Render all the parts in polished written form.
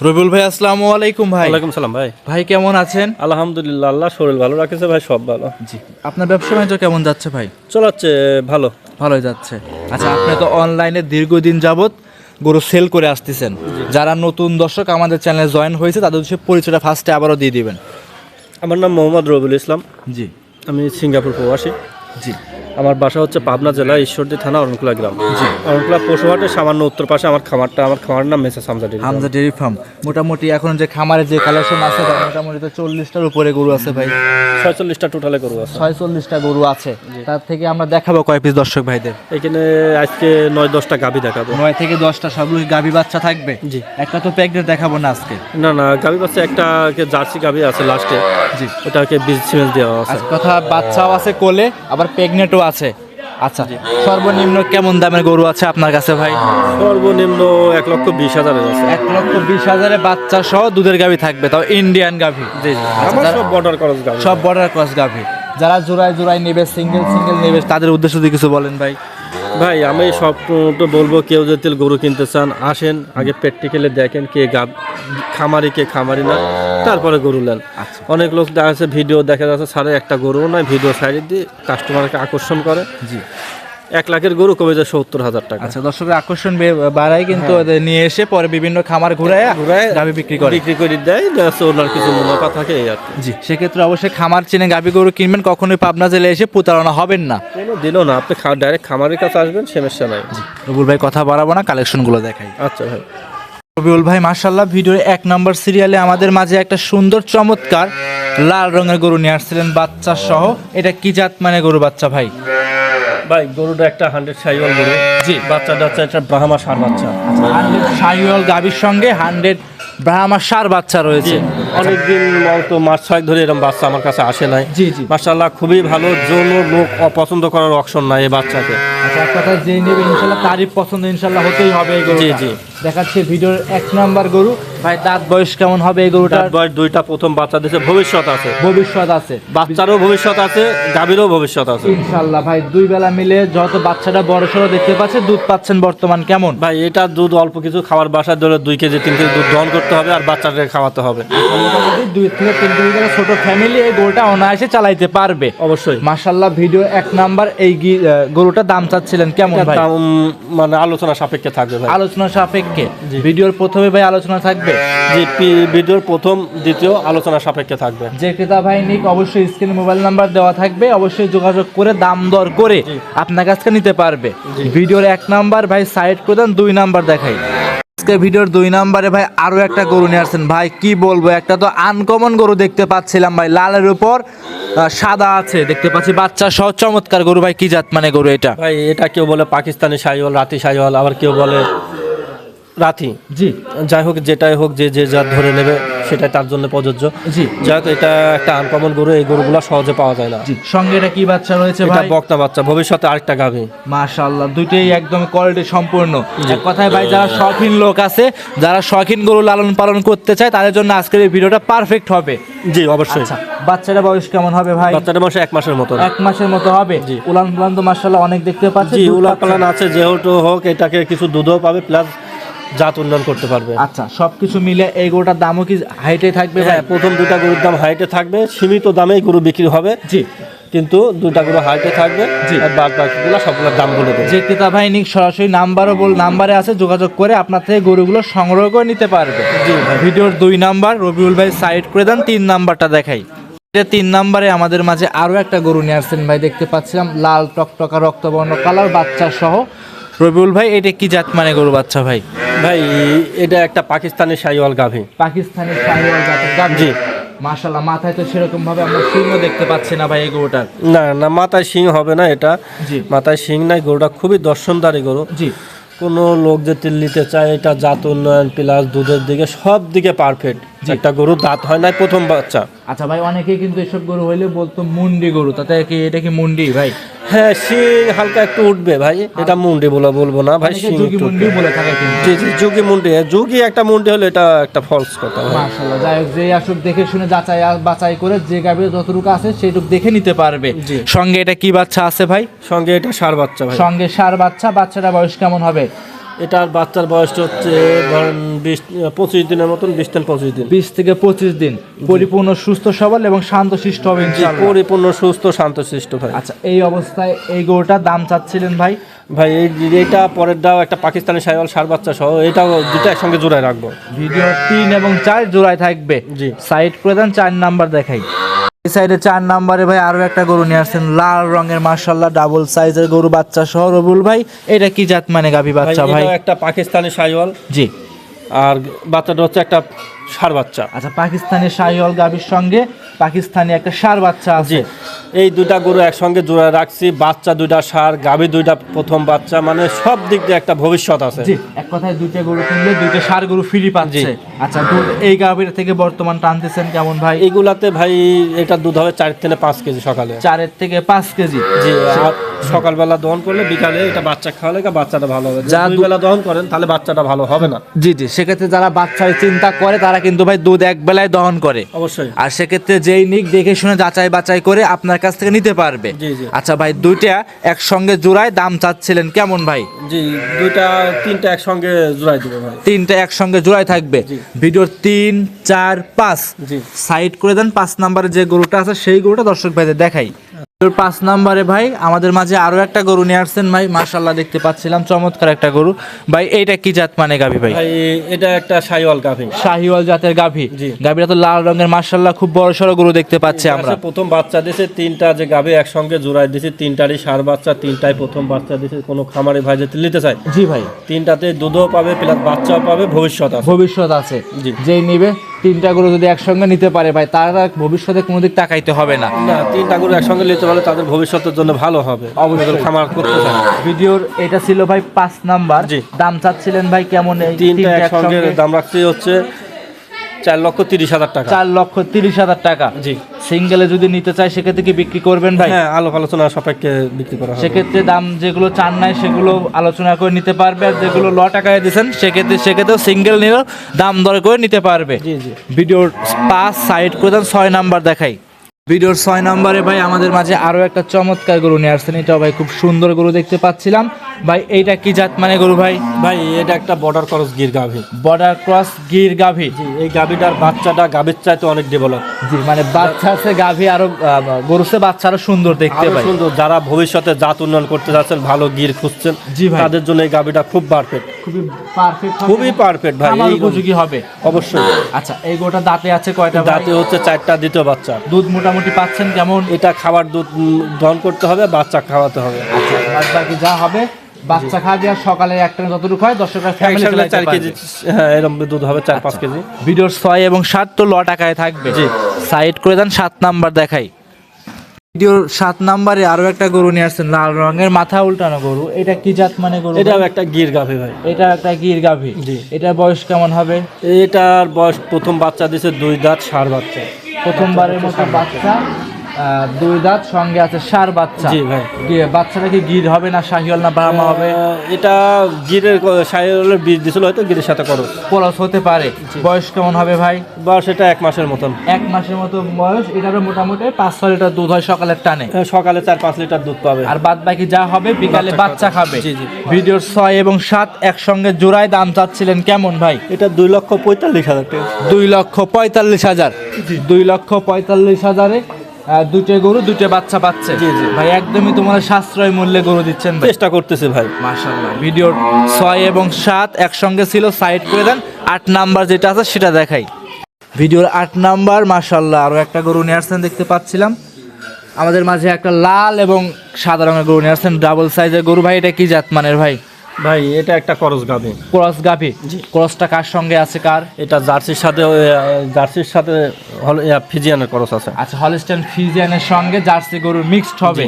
রবিউল ভাই, আসসালামু আলাইকুম। ভাই ওয়ালাইকুম সালাম। ভাই কেমন আছেন? আলহামদুলিল্লাহ, আল্লাহ শরীর ভালো রাখেছে ভাই, সব ভালো। জি, আপনার ব্যবসা বাণিজ্য কেমন যাচ্ছে ভাই? চলাচ্ছে ভালো। ভালোই যাচ্ছে। আচ্ছা, আপনি তো অনলাইনে দীর্ঘদিন যাবত গরু সেল করে আসতেছেন। যারা নতুন দর্শক আমাদের চ্যানেলে জয়েন হয়েছে তাদের হচ্ছে পরিচয়টা ফার্স্টে আবারও দিয়ে দিবেন। আমার নাম মোহাম্মদ রবিউল ইসলাম। জি আমি সিঙ্গাপুর প্রবাসী। জি আমার বাসা হচ্ছে পাবনা জেলা ঈশ্বরদী থানা অরণকুলা গ্রাম। জি, অরণকুলা পশুহাটের সামান্য উত্তর পাশে আমার খামারের নাম messrs Hamza dairy Hamza dairy farm. মোটামুটি এখন যে খামারের যে কালেকশন আছে ভাই, মোটামুটি তো 40টার উপরে গরু আছে ভাই। 46টা টোটালে গরু আছে। 46টা গরু আছে। তার থেকে আমরা দেখাবো কয় পিস দর্শক ভাইদের। এখানে আজকে 9-10টা গাভী দেখাবো। 9 থেকে 10টা সবগুলো গাভী বাচ্চা থাকবে। জি, একটা তো প্রেগনেন্ট দেখাবো না আজকে। না গাভী বাচ্চা একটা জার্সি গাভী আছে লাস্টে। জি, ওটাকে বীজ সিমেন্ট দেওয়া আছে। কথা বাচ্চাও আছে কোলে, আবার প্রেগনেন্টও আছে। আচ্ছা, সর্বনিম্ন কেমন দামের গরু আছে আপনার কাছে ভাই? সর্বনিম্ন 1,20,000 আছে। 1,20,000 বাচ্চা সহ দুধের গাভী থাকবে, তাও ইন্ডিয়ান গাভী। জি, আমার সব বর্ডার ক্রস গাভী। সব বর্ডার ক্রস গাভী। যারা জোড়ায় নেবে, সিঙ্গেল নেবে, তাদের উদ্দেশ্য দিয়ে কিছু বলেন ভাই। ভাই আমি সব তো বলবো, কেউ যদি গরু কিনতে চান আসেন, আগে প্র্যাকটিক্যালি দেখেন কে খামারি কে খামারি না, তারপরে গরু নেন। অনেক লোক দেখা যাচ্ছে ভিডিও দেখা যাচ্ছে সাড়ে একটা গরু নয়, ভিডিও সাইড দিয়ে কাস্টমারকে আকর্ষণ করে। জি, 1 লাখের গরু কমে যায় 70,000 টাকা। আচ্ছা, দর্শকের আকর্ষণ বাড়ায় কিন্তু ওদের নিয়ে এসে পরে বিভিন্ন খামার ঘুরায় গাভী বিক্রি করে দেয়, ওনার কিছু মুনাফা থাকে এই আর কি। জি, সেক্ষেত্রে অবশ্যই খামার চিনে গাভী গরু কিনবেন, কখনোই পাবনা জেলে এসে প্রতারণা হবেন না। কোনো দিনও না, আপনি ডাইরেক্ট খামারের কাছে আসবেন, সমস্যা নাই। রবিউল ভাই, কথা বাড়াবো না, কালেকশনগুলো দেখাই। আচ্ছা ভাই। রবিউল ভাই মাশাআল্লাহ, ভিডিওর 1 নম্বর সিরিয়ালে আমাদের মাঝে একটা সুন্দর চমৎকার লাল রঙের গরু নিয়ে আসছিলেন বাচ্চা সহ। এটা কি জাত মানে গরু বাচ্চা ভাই? ভাই গরুটা একটা 100 শাহিওয়াল গরু। জি, বাচ্চাটা হচ্ছে একটা ব্রাহ্মা ষাঁড় বাচ্চা। 100 শাহিওয়াল গাভীর সঙ্গে 100 ব্রাহ্মা ষাঁড় বাচ্চা রয়েছে। অনেকদিন তো মাস 6 ধরে এরকম বাচ্চা আমার কাছে আসে নাই। জি জি, মাশাআল্লাহ খুবই ভালো, জন্য লোক অপছন্দ করার অপশন নাই এই বাচ্চাকে। আচ্ছা, এক কথা যে নেবে ইনশাআল্লাহ তারই পছন্দ ইনশাআল্লাহ হতেই হবে এই গরু। জি জি, দেখাচ্ছে ভিডিওর 1 নাম্বার গরু ভাই। দাঁত বয়স কেমন হবে এই গরুটার? দাঁত বয়স 2টা, প্রথম বাচ্চা দিয়েছে, ভবিষ্যৎ আছে। ভবিষ্যৎ আছে, বাচ্চারও ভবিষ্যৎ আছে, গাভীরও ভবিষ্যৎ আছে ইনশাআল্লাহ ভাই। দুই বেলা মিলে যত বাচ্চাটা বড়সড় দেখতে পাচ্ছে, দুধ পাচ্ছেন বর্তমান কেমন ভাই? এটা দুধ অল্প কিছু খাবার, বাসায় ধরে 2 কেজি 3 কেজি দুধ দহন করতে হবে, আর বাচ্চাটাকে খাওয়াতে হবে। মোটামুটি 2 থেকে 3 কেজি করে ছোট ফ্যামিলি এই গরুটা অনায়াসে চালাইতে পারবে অবশ্যই। মাশাআল্লাহ। ভিডিও 1 নাম্বার এই গরুটার দাম চাচ্ছিলেন কেমন ভাই? দাম মানে আলোচনা সাপেক্ষে থাকবে ভাই। আলোচনা সাপেক্ষে। ভিডিওর প্রথমে ভাই আলোচনা থাকবে। জি, ভিডিওর প্রথম দ্বিতীয় আলোচনা সাপেক্ষে থাকবে। যে ক্রেতা ভাই নিক অবশ্যই স্ক্রিনে মোবাইল নাম্বার দেওয়া থাকবে, অবশ্যই যোগাযোগ করে দাম দর করে আপনার কাছ থেকে নিতে পারবে। ভিডিওর 1 নাম্বার ভাই সাইড করে দেন, 2 নাম্বার দেখাই। আজকে ভিডিওর 2 নাম্বারে ভাই আরো একটা গরু নিয়ে আসছেন ভাই। কি বলবো, একটা তো আনকমন গরু দেখতে পাচ্ছিলাম ভাই, লালের উপর সাদা আছে দেখতে পাচ্ছি, বাচ্চা সহ চমৎকার গরু ভাই। কি জাত মানে গরু এটা ভাই? এটা কেউ বলে পাকিস্তানি শাহিওয়াল, রাতি শাহিওয়াল, আবার কেউ বলে রাথি। জি, যাই হোক, যেটাই হোক, যে জাত ধরে নেবে সেটা তার জন্য প্রযোজ্য। জি, যাই হোক, এটা একটা আনকমন গরু, এই গরুগুলো সহজে পাওয়া যায় না। জি। সঙ্গে এটা কি বাচ্চা রয়েছে এটা ভাই? বকনা বাচ্চা, ভবিষ্যতে আরেকটা গাভী। মাশাআল্লাহ, দুইটাই একদম কোয়ালিটি সম্পূর্ণ। এক কথায় ভাই, যারা শৌখিন লোক আছে, যারা শৌখিন গরু লালন পালন করতে চায়, তাদের জন্য আজকের এই ভিডিওটা পারফেক্ট হবে। জি অবশ্যই। আচ্ছা, বাচ্চাটা বয়স কেমন হবে ভাই? বাচ্চাটা বয়স 1 মাসের মতো। 1 মাসের মতো হবে। জি। উলান পালান তো মাশাআল্লাহ অনেক দেখতে পাচ্ছি। জি, উলান পালান আছে, যেহেতু হোক এটাকে কিছু দুধও পাবে, প্লাস জাত উন্নয়ন করতে পারবে। আচ্ছা, সবকিছু মিলে এই গরুটার দামও কি হাইটে থাকবে ভাই? হ্যাঁ, প্রথম 2টা গরুর দাম হাইটে থাকবে, সীমিত দামেই গরু বিক্রি হবে। জি, কিন্তু 2টা গরু হাইটে থাকবে। জি, আর বাদ বাকিগুলো সবগুলোর দাম বলে দেবে। যে ক্রেতা ভাই নিক সরাসরি নাম্বারে আছে, যোগাযোগ করে আপনার থেকে গরুগুলো সংগ্রহ করে নিতে পারবে। জি ভাই। ভিডিওর 2 নাম্বার রবিউল ভাই সাইড করে দেন, 3 নাম্বারটা দেখাই। 3 নাম্বারে আমাদের মাঝে আরো একটা গরু নিয়ে আসছেন ভাই, দেখতে পাচ্ছিলাম লাল টকটকা রক্তবর্ণ কালার বাচ্চা সহ। রবিউল ভাই, এটা কি জাত মানে গরু বাচ্চা ভাই? ভাই এটা একটা পাকিস্তানি শাহিওয়াল গাভী। পাকিস্তানি শাহিওয়াল জাতের গাভী। জি, মাশাআল্লাহ। মাথায় তো সেরকম ভাবে আমরা সিংহ দেখতে পাচ্ছি না ভাই এই গরুটার। না, মাথায় শিং হবে না এটা। জি, মাথায় শিং নাই, গরুটা খুবই দর্শনদারি গরু। জি, কোনো লোক যদি নিতে চায়, এটা জাত উন্নয়ন প্লাস দুধের দিকে সব দিকে পারফেক্ট একটা গরু। দাঁত হয় নাই, প্রথম বাচ্চা। আচ্ছা ভাই, অনেকেই কিন্তু এসব গরু হইলে বলতো মুন্ডি গরু, তাতে কি এটা কি মুন্ডি ভাই? হ্যাঁ, শিং হালকা একটু উঠবে ভাই, এটা মুন্ডি বলবো না ভাই, শিং যোগী মুন্ডি বলে থাকে কিন্তু। জি জি, যোগী মুন্ডি, যোগী একটা মুন্ডি হলে এটা একটা ফলস কথা। মাশাআল্লাহ, যাই হোক, যে আসুক দেখে শুনে বাছাই করে যে গাভীর যতটুকু আছে সেইটুকু দেখে নিতে পারবে। সঙ্গে এটা কি বাচ্চা আছে ভাই? সঙ্গে এটা ষাঁড় বাচ্চা ভাই। সঙ্গে ষাঁড় বাচ্চা। বাচ্চাটা বয়স কেমন হবে? এটার বাচ্চার বয়সটা হচ্ছে ধরেন 25 দিনের মতন, 20 থেকে 25 দিন। 20 থেকে 25 দিন, পরিপূর্ণ সুস্থ সবল এবং শান্তশিষ্ট হবে ইনশাআল্লাহ। পরিপূর্ণ সুস্থ শান্তশিষ্ট ভাই। আচ্ছা, এই অবস্থায় এই গরুটার দাম চাচ্ছিলেন ভাই? ভাই এইটা পরের দাও একটা পাকিস্তানি শাহিওয়াল ষাঁড় বাচ্চা সহ, এটাও দুটো একসঙ্গে জোড়ায় রাখবো। ভিডিও 3 এবং 4 জোড়ায় থাকবে। জি। সাইড করে দেন, 4 নাম্বার দেখাই। এই সাইডে 4 নাম্বারে ভাই আরো একটা গরু নিয়ে আসছেন, লাল রঙের মাশাআল্লাহ ডাবল সাইজের গরু, বাচ্চা সহ। রবুল ভাই, এটা কি জাত মানে গাভী বাচ্চা ভাই? এটাও একটা পাকিস্তানি শাহিওয়াল। জি। আর বাচ্চাটা হচ্ছে একটা ষাঁড় বাচ্চা। আচ্ছা, পাকিস্তানি শাহিওয়াল গাভীর সঙ্গে পাকিস্তানি একটা ষাঁড় বাচ্চা আছে। এই দুইটা গরু একসঙ্গে জোড়া রাখছি, বাচ্চা দুইটা ষাঁড়, গাভী দুইটা প্রথম বাচ্চা, মানে সব দিক দিয়ে একটা ভবিষ্যৎ আছে। জি, এক কথায় দুইটা গরু কিনলে দুইটা ষাঁড় গরু ফ্রি পাচ্ছে। আচ্ছা, দুধ এই গাভীর থেকে বর্তমান টানতেছেন কেমন ভাই? এইগুলাতে ভাই এটা দুধ হবে 4 থেকে 5 কেজি সকালে। 4 থেকে 5 কেজি। জি, আর সকালবেলা দহন করলে বিকালে এটা বাচ্চা খাওয়ালে বাচ্চাটা ভালো হবে। যা দুই বেলা দহন করেন তাহলে বাচ্চাটা ভালো হবে না। জি জি, সেক্ষেত্রে যারা বাচ্চার চিন্তা করে তারা কিন্তু ভাই দুধ এক বেলায় দহন করে অবশ্যই। আর সেক্ষেত্রে যেই নিক দেখে শুনে যাচাই বাছাই করে আপনার কাছ থেকে নিতে পারবে। জি জি। আচ্ছা ভাই, দুইটা একসঙ্গে জোড়ায় দাম চাচ্ছিলেন কেমন ভাই? জি, তিনটা একসঙ্গে জোড়াই দিব ভাই। 3টা একসঙ্গে জোড়ায় থাকবে। ভিডিওর 3, 4, 5 জি। সাইড করে দেন। 5 নম্বরে যে গরুটা আছে সেই গরুটা দর্শক ভাইদের দেখাই। 5 নম্বরে ভাই আমাদের মাঝে আরো একটা গরু নিয়ে আসছেন ভাই, মাশাআল্লাহ দেখতে পাচ্ছিলাম চমৎকার একটা গরু। ভাই এইটা কি জাত মানে গাভী ভাই? ভাই এটা একটা শাহিওয়াল গাভী। শাহিওয়াল জাতের গাভী। জি। গাভীটা তো লাল রঙের, মাশাআল্লাহ খুব বড় সড়ো গরু দেখতে পাচ্ছি আমরা। প্রথম বাচ্চা দিয়েছে, 3টা যে গাভী একসঙ্গে জোড়ায় দিয়েছে, 3টারই ষাঁড় বাচ্চা, 3টাই প্রথম বাচ্চা দিয়েছে। কোনো খামারে ভাই যদি নিতে চায়, জি ভাই, 3টাতে দুধও পাবে প্লাস বাচ্চাও পাবে, ভবিষ্যৎ আছে। ভবিষ্যৎ আছে। জি। যেই নিবে 3টা গরু যদি একসঙ্গে নিতে পারে ভাই, তারা ভবিষ্যতে কোনো দিক তাকাইতে হবে না। না, 3টা গরু একসঙ্গে নিতে পারলে তাদের ভবিষ্যতের জন্য ভালো হবে। অবশ্যই খামার করতে চায়। ভিডিওর এটা ছিল ভাই 5 নাম্বার। জি। দাম চাচ্ছিলেন ভাই কেমন? এই 3টা একসঙ্গে দাম রাখছি হচ্ছে 4,30,000 টাকা। 4,30,000 টাকা। জি। সিঙ্গেলে যদি নিতে চাই সেক্ষেত্রে কি বিক্রি করবেন ভাই? হ্যাঁ, আলোচনা সাপেক্ষে বিক্রি করা হবে। সেক্ষেত্রে দাম যেগুলো চান নাই সেগুলো আলোচনা করে নিতে পারবে, আর যেগুলো টাকায় দিচ্ছেন সেক্ষেত্রে সিঙ্গেল নিলেও দাম দর করে নিতে পারবে। জি জি। ভিডিওর 5 সাইড করে দেন, 6 নাম্বার দেখাই। ভিডিওর 6 নম্বরে ভাই আমাদের মাঝে আরো একটা চমৎকার গরু নিয়ে আসছেন। এটাও ভাই খুব সুন্দর গরু দেখতে পাচ্ছিলাম ভাই। এইটা কি জাত মানে গরু ভাই? ভাই এটা একটা বর্ডার ক্রস গির গাভী। বর্ডার ক্রস গির গাভী। জি, এই গাভীটার বাচ্চাটা গাভীর চাইতে অনেক ডেভেলপ। জি, মানে বাচ্চা আছে গাভী আরো গরুতে বাচ্চা আরো সুন্দর দেখতে ভাই। সুন্দর, যারা ভবিষ্যতে জাত উন্নয়ন করতে যাচ্ছেন, ভালো গির খুঁজছেন, জি ভাই, তাদের জন্য এই গাভীটা খুব পারফেক্ট। খুবই পারফেক্ট, খুবই পারফেক্ট ভাই। আমার এই উপযোগী হবে অবশ্যই। আচ্ছা, এই গরুটা দাঁতে আছে কয়টা ভাই? দাঁতে হচ্ছে 4টা, দ্বিতীয় বাচ্চা। দুধ মোটামুটি পাচ্ছেন কেমন? এটা খাবার দুধ দহন করতে হবে, বাচ্চা খাওয়াতে হবে। আচ্ছা, বাদ বাকি যা হবে বাচ্চা খাওয়া আর সকালে একটা যতটুকু হয় 10 টাকা ফ্যামিলি একসাথে চালাতে 4 কেজি, পারবে। হ্যাঁ এরকম দুধ হবে 4-5 কেজি। ভিডিওর 6 এবং 7 তো টাকায় থাকবে। জি। সাইড করে দেন, 7 নাম্বার দেখাই। ভিডিওর 7 নাম্বারে আরো একটা গরু নিয়ে আসছেন, লাল রঙের মাথা উল্টানো গরু। এটা কি জাত মানে গরু? এটাও একটা গির গাভী ভাই। এটা একটা গির গাভী। জি। এটার বয়স কেমন হবে? এটার বয়স প্রথম বাচ্চা দিয়েছে 2 দাঁত ষাঁড় বাচ্চা। প্রথমবারের মতো বাচ্চা, 2 দাঁত, সঙ্গে আছে ষাঁড় বাচ্চা। জি ভাই। বাচ্চাটা কি গির হবে না শাহিওয়াল না ব্রাহ্মা হবে? এটা গিরের শাহিওয়ালের বীজ দিছিল, হয়তো গিরের সাথে করো ক্রস হতে পারে। বয়স কেমন হবে ভাই? বয়স এটা 1 মাসের মতন। 1 মাসের মতো বয়স। এটারও মোটামুটি 5-6 লিটার দুধ হয় সকালের টানে। সকালে 4-5 লিটার দুধ পাবে। আর বাদ বাকি যা হবে বিকালে বাচ্চা খাবে। জি জি। ভিডিওর 6 এবং 7 একসঙ্গে জোড়ায় দাম চাচ্ছিলেন কেমন ভাই? এটা 2,45,000 টাকা। 2,45,000। 2,45,000-এ দুটো গরু, দুটো বাচ্চা পাচ্ছে। জি জি ভাই, একদমই তোমার সাশ্রয় মূল্যে গরু দিচ্ছেন ভাই। চেষ্টা করতেছে ভাই। মাশাআল্লাহ। ভিডিওর 6 এবং 7 একসঙ্গে ছিল, সাইড করে দেন। 8 নাম্বার যেটা আছে সেটা দেখাই। ভিডিওর 8 নাম্বার মাশাআল্লাহ আরো একটা গরু নিয়ে আসছেন দেখতে পাচ্ছিলাম। আমাদের মাঝে একটা লাল এবং সাদা রঙের গরু নিয়ে আসছেন, ডাবল সাইজের গরু। ভাই এটা কি জাত মানের ভাই? ভাই এটা একটা করস গাভী। ক্রস গাভী। ক্রসটা কার সঙ্গে আছে কার? এটা জার্সির সাথে ফিজিয়ানের করস আছে। আচ্ছা, হলস্টাইন ফ্রিজিয়ানের সঙ্গে জার্সি গরুর মিক্সড হবে।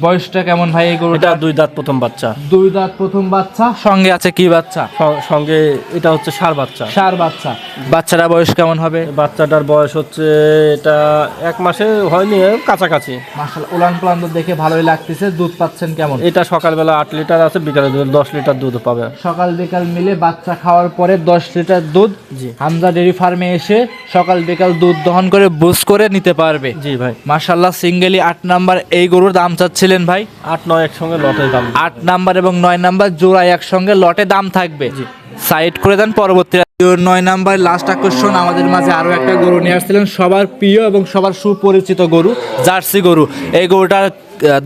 বয়সটা কেমন ভাই এই গরুটা? এটা 2 দাঁত প্রথম বাচ্চা। 2 দাঁত প্রথম বাচ্চা, সঙ্গে আছে কি বাচ্চা? সঙ্গে এটা হচ্ছে ষাঁড় বাচ্চা। ষাঁড় বাচ্চা। বাচ্চাটা বয়স কেমন হবে? বাচ্চাটার বয়স হচ্ছে এটা 1 মাসে হয়নি, কাছাকাছি। মাশাআল্লাহ, উলান পালান তো দেখে ভালোই লাগতেছে। দুধ পাচ্ছেন কেমন? এটা সকালবেলা 8 লিটার আছে, বিকালে 10 লিটার দুধ পাবে। সকাল বিকাল মিলে বাচ্চা খাওয়ার পরে 10 লিটার দুধ জি। হামজা ডেইরি ফার্মে এসে সকাল বিকাল দুধ দহন করে বুস করে নিতে পারবে। জি ভাই। মাশাআল্লাহ, সিঙ্গেলি 8 নাম্বার এই গরুর দাম চাচ্ছে চাচ্ছিলেন ভাই? 8-9 একসঙ্গে লটের দাম। 8 নাম্বার এবং 9 নাম্বার জোড়ায় একসঙ্গে লটে দাম থাকবে। সাইড করে দেন পরবর্তী 9 নাম্বার লাস্ট আকর্ষণ আমাদের মাঝে আরো একটা গরু নিয়ে আসছিলেন, সবার প্রিয় এবং সবার সুপরিচিত গরু, জার্সি গরু। এই গরুটার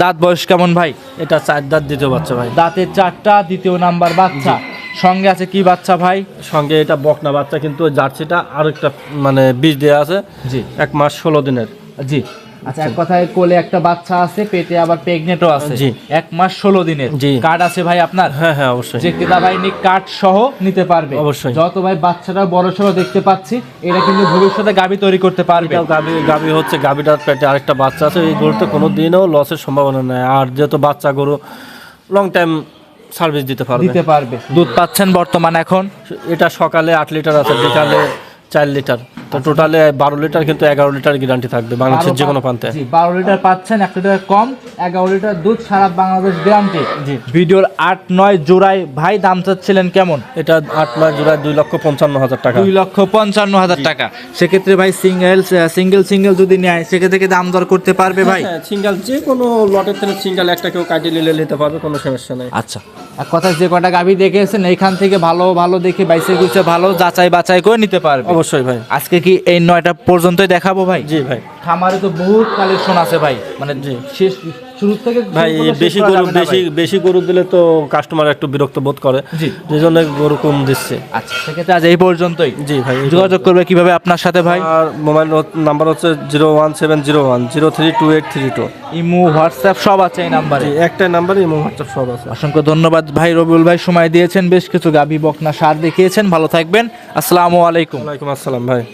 দাঁত বয়স কেমন ভাই? এটা 4 দাঁত দ্বিতীয় বাচ্চা ভাই। দাঁতের 4টা, দ্বিতীয় নাম্বার বাচ্চা। সঙ্গে আছে কি বাচ্চা ভাই? সঙ্গে এটা বকনা বাচ্চা, কিন্তু ওই জার্সিটা আর একটা মানে বীজ দেওয়া আছে। জি। 1 মাস 16 দিনের। জি। আচ্ছা, এক কথায় কোলে একটা বাচ্চা আছে, পেটে আবার প্রেগনেন্টও আছে। জি। 1 মাস 16 দিনের। জি। কার্ড আছে ভাই আপনার? হ্যাঁ হ্যাঁ অবশ্যই। যে ক্রেতা ভাই কার্ড সহ নিতে পারবে অবশ্যই। যত ভাই বাচ্চাটা বড় সড়ো দেখতে পাচ্ছি, এটা কিন্তু ভবিষ্যতে গাবি তৈরি করতে পারবে। এটাও গাবি হচ্ছে, গাবিটার পেটে আরেকটা বাচ্চা আছে। এই গরুতে কোনো দিনও লসের সম্ভাবনা নেই। আর যেহেতু বাচ্চা গরু লং টাইম সার্ভিস দিতে পারবে। দুধ পাচ্ছেন বর্তমান এখন? এটা সকালে 8 লিটার আছে, বিকালে 4 লিটার, তো টোটালে 12 লিটার, কিন্তু 11 লিটার গ্যারান্টি থাকবে বাংলাদেশের যে কোনো প্রান্তে। 12 লিটার পাচ্ছেন, 1 লিটার কম, 11 লিটার দুধ, সারা বাংলাদেশ গ্যারান্টি। জি। ভিডিওর 8-9 জোড়ায় ভাই দাম চাচ্ছিলেন কেমন? এটা 8 মাস জোড়ায় 2,55,000 টাকা। 2,55,000 টাকা। সেক্ষেত্রে ভাই সিঙ্গেল যদি নেয়, সেক্ষেত্রে কি দাম দর করতে পারবে ভাই? সিঙ্গেল যে কোনো লটের থেকে সিঙ্গেল একটা কেউ কাটিয়ে নিতে পারবে, কোনো সমস্যা নেই। আচ্ছা, এক কথায় যে কটা গাভী দেখেছেন এইখান থেকে ভালো দেখে বাইসে গুছে ভালো যাচাই বাছাই করে নিতে পারবে। অবশ্যই ভাই। আজকে কি এই 9টা পর্যন্তই দেখাবো ভাই? জি ভাই। খামারে তো বহুত কালেকশন আছে ভাই, মানে শেষ শুরু থেকে ভাই বেশি গরু দিলে তো কাস্টমার একটু বিরক্ত বোধ করে। জি। যে জন্য গরু কম দিচ্ছে। আচ্ছা, সেক্ষেত্রে আজ এই পর্যন্তই। জি ভাই। যোগাযোগ করবে কিভাবে আপনার সাথে ভাই? আর মোবাইল নাম্বার হচ্ছে 01701032832। ইমো, হোয়াটসঅ্যাপ সব আছে এই নাম্বারে? একটাই নাম্বারে ইমো, হোয়াটসঅ্যাপ সব আছে। অসংখ্য ধন্যবাদ ভাই রবিউল ভাই, সময় দিয়েছেন, বেশ কিছু গাভী বকনা সার দেখিয়েছেন। ভালো থাকবেন, আসসালামু আলাইকুম। ওয়ালাইকুম আসসালাম ভাই।